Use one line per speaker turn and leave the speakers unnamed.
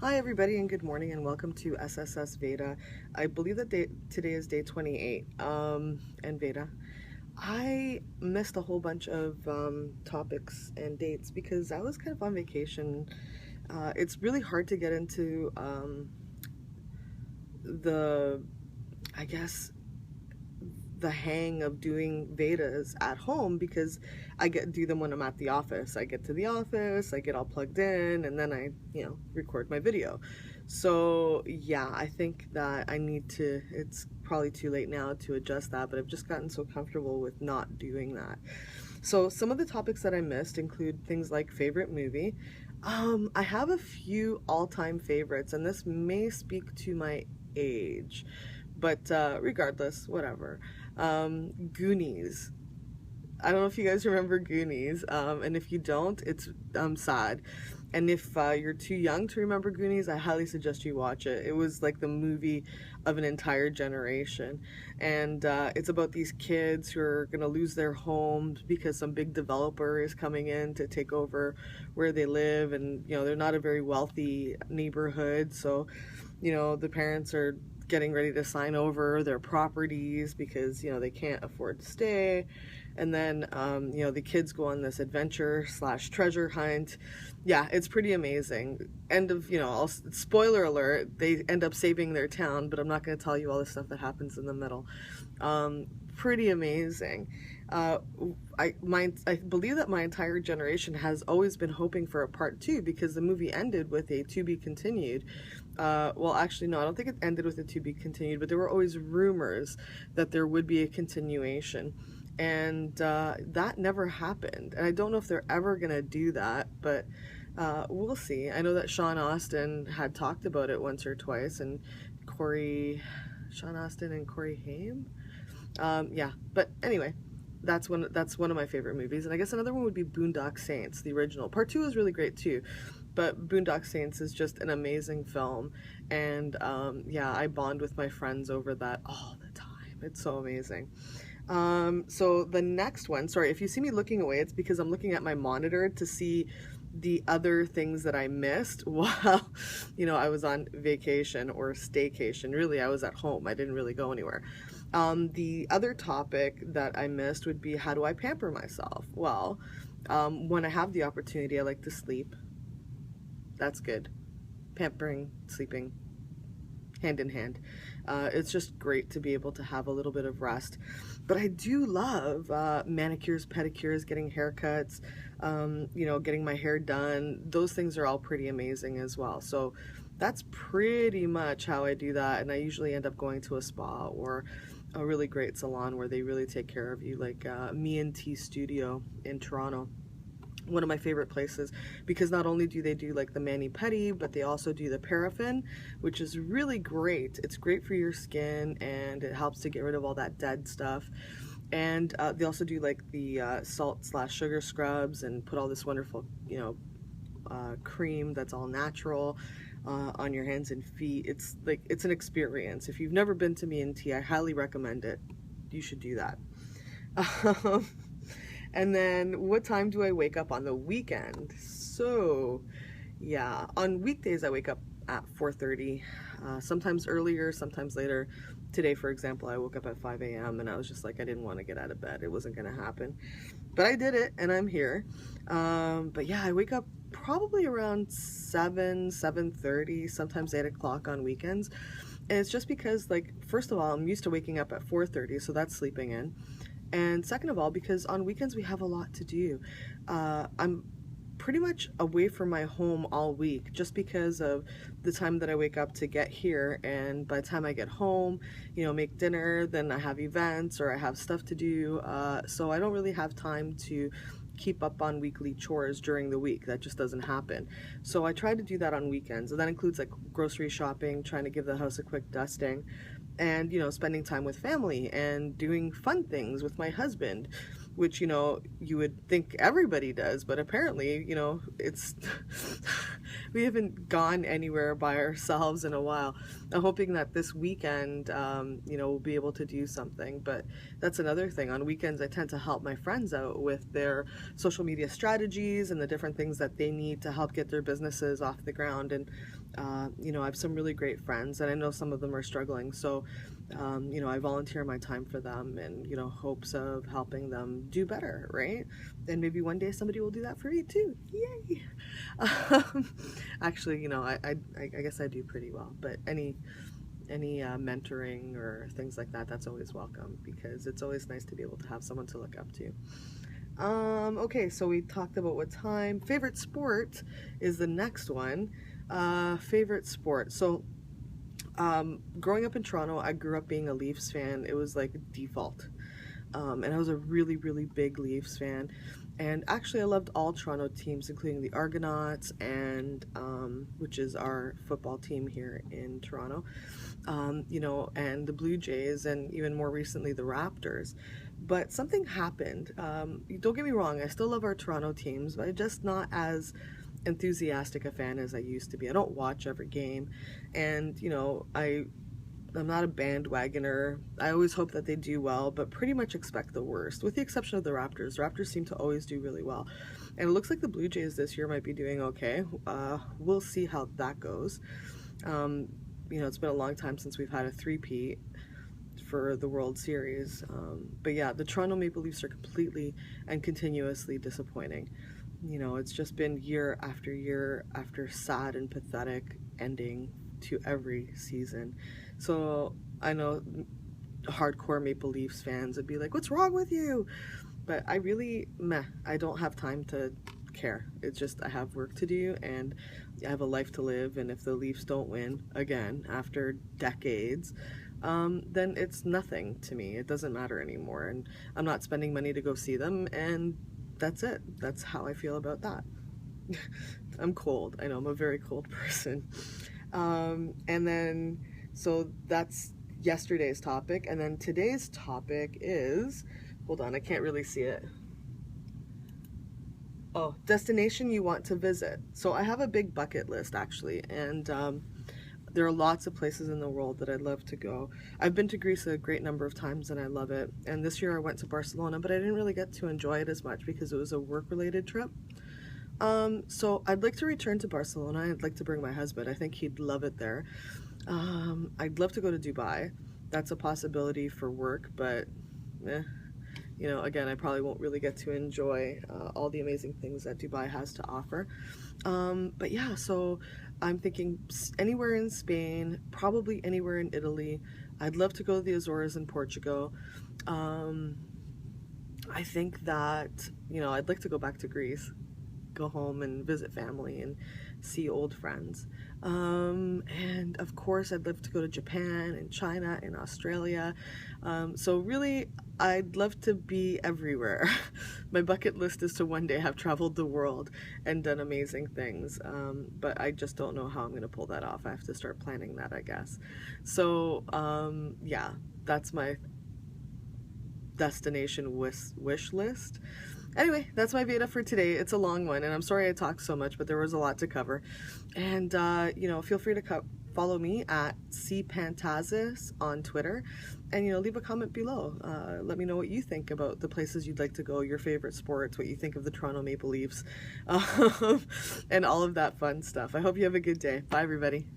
Hi everybody and good morning and welcome to SSS VEDA. I believe that today is day 28 and VEDA. I missed a whole bunch of topics and dates because I was kind of on vacation. It's really hard to get into the, I guess, the hang of doing VEDAs at home because I do them when I'm at the office. I get to the office, I get all plugged in, and then I, record my video. So yeah, I think that I need to, it's probably too late now to adjust that, but I've just gotten so comfortable with not doing that. So some of the topics that I missed include things like favorite movie. I have a few all-time favorites, and this may speak to my age, but regardless, whatever. Goonies. I don't know if you guys remember Goonies, and if you don't, it's sad. And if you're too young to remember Goonies, I highly suggest you watch it. It was like the movie of an entire generation, and it's about these kids who are gonna lose their homes because some big developer is coming in to take over where they live, and they're not a very wealthy neighborhood, so the parents are getting ready to sign over their properties because they can't afford to stay, and then the kids go on this adventure / treasure hunt. Yeah, it's pretty amazing. End of, spoiler alert, they end up saving their town, but I'm not going to tell you all the stuff that happens in the middle. Pretty amazing. I believe that my entire generation has always been hoping for a part 2 because the movie ended with a to be continued. Well, actually, no, I don't think it ended with a to be continued, but there were always rumors that there would be a continuation. And that never happened. And I don't know if they're ever going to do that, but we'll see. I know that Sean Astin had talked about it once or twice, and Sean Astin and Corey Haim. Yeah, but anyway, that's one of my favorite movies. And I guess another one would be Boondock Saints, the original. Part 2 is really great too, but Boondock Saints is just an amazing film. And yeah, I bond with my friends over that all the time. It's so amazing. So the next one, sorry, if you see me looking away, it's because I'm looking at my monitor to see the other things that I missed while, I was on vacation or staycation. Really, I was at home. I didn't really go anywhere. The other topic that I missed would be, how do I pamper myself? Well, when I have the opportunity, I like to sleep. That's good. Pampering, sleeping, hand in hand. It's just great to be able to have a little bit of rest. But I do love manicures, pedicures, getting haircuts, getting my hair done. Those things are all pretty amazing as well. So that's pretty much how I do that. And I usually end up going to a spa or a really great salon where they really take care of you, like Me and T Studio in Toronto. One of my favorite places, because not only do they do like the mani-pedi, but they also do the paraffin, which is really great. It's great for your skin and it helps to get rid of all that dead stuff. And they also do like the salt / sugar scrubs and put all this wonderful, cream that's all natural on your hands and feet. It's an experience. If you've never been to Me and T, I highly recommend it. You should do that. And then what time do I wake up on the weekend? So yeah, on weekdays I wake up at 4:30, sometimes earlier, sometimes later. Today, for example, I woke up at 5 a.m. and I was just like, I didn't want to get out of bed. It wasn't going to happen. But I did it and I'm here. But yeah, I wake up probably around 7:30, sometimes 8 o'clock on weekends. And it's just because, like, first of all, I'm used to waking up at 4:30, so that's sleeping in. And second of all, because on weekends we have a lot to do. I'm pretty much away from my home all week just because of the time that I wake up to get here, and by the time I get home, make dinner, then I have events or I have stuff to do, so I don't really have time to keep up on weekly chores during the week. That just doesn't happen. So I try to do that on weekends, and that includes like grocery shopping, trying to give the house a quick dusting, and spending time with family and doing fun things with my husband, which you would think everybody does, but apparently it's we haven't gone anywhere by ourselves in a while. I'm hoping that this weekend we'll be able to do something, but that's another thing. On weekends I tend to help my friends out with their social media strategies and the different things that they need to help get their businesses off the ground, and You know, I have some really great friends, and I know some of them are struggling. So, you know, I volunteer my time for them and, you know, hopes of helping them do better, right? And maybe one day somebody will do that for me too. Yay! Um, Actually, you know, I guess I do pretty well, but any mentoring or things like that, that's always welcome, because it's always nice to be able to have someone to look up to. Okay, so we talked about what time. Favorite sport is the next one. Favorite sport. So, growing up in Toronto, I grew up being a Leafs fan. It was like default. And I was a really, really big Leafs fan. And actually, I loved all Toronto teams, including the Argonauts, and which is our football team here in Toronto. You know, and the Blue Jays, and even more recently the Raptors. But something happened. Don't get me wrong, I still love our Toronto teams, but I'm just not as enthusiastic a fan as I used to be. I don't watch every game, and you know, I'm not a bandwagoner. I always hope that they do well, but pretty much expect the worst, with the exception of the Raptors. Raptors seem to always do really well. And it looks like the Blue Jays this year might be doing okay. We'll see how that goes. You know, it's been a long time since we've had a three-peat for the World Series. But yeah, the Toronto Maple Leafs are completely and continuously disappointing. You know, it's just been year after sad and pathetic ending to every season. So I know hardcore Maple Leafs fans would be like, what's wrong with you? But I really, I don't have time to care. It's just I have work to do and I have a life to live, and if the Leafs don't win again after decades, then it's nothing to me. It doesn't matter anymore, and I'm not spending money to go see them, and that's it. That's how I feel about that. I'm cold. I know, I'm a very cold person. And then, so that's yesterday's topic, and then today's topic is, hold on, I can't really see it. Oh, destination you want to visit. So I have a big bucket list actually, and there are lots of places in the world that I'd love to go. I've been to Greece a great number of times and I love it. And this year I went to Barcelona, but I didn't really get to enjoy it as much because it was a work-related trip. So I'd like to return to Barcelona. I'd like to bring my husband. I think he'd love it there. I'd love to go to Dubai. That's a possibility for work, but you know, again, I probably won't really get to enjoy all the amazing things that Dubai has to offer. But yeah, so I'm thinking anywhere in Spain, probably anywhere in Italy. I'd love to go to the Azores in Portugal. I think that, you know, I'd like to go back to Greece, go home and visit family and see old friends. And of course I'd love to go to Japan and China and Australia. So really I'd love to be everywhere. My bucket list is to one day have traveled the world and done amazing things. But I just don't know how I'm going to pull that off. I have to start planning that, I guess. So yeah, that's my destination wish list. Anyway, that's my Veda for today. It's a long one, and I'm sorry I talked so much, but there was a lot to cover. And, you know, feel free to follow me at cpantazis on Twitter, and, you know, leave a comment below. Let me know what you think about the places you'd like to go, your favorite sports, what you think of the Toronto Maple Leafs, and all of that fun stuff. I hope you have a good day. Bye, everybody.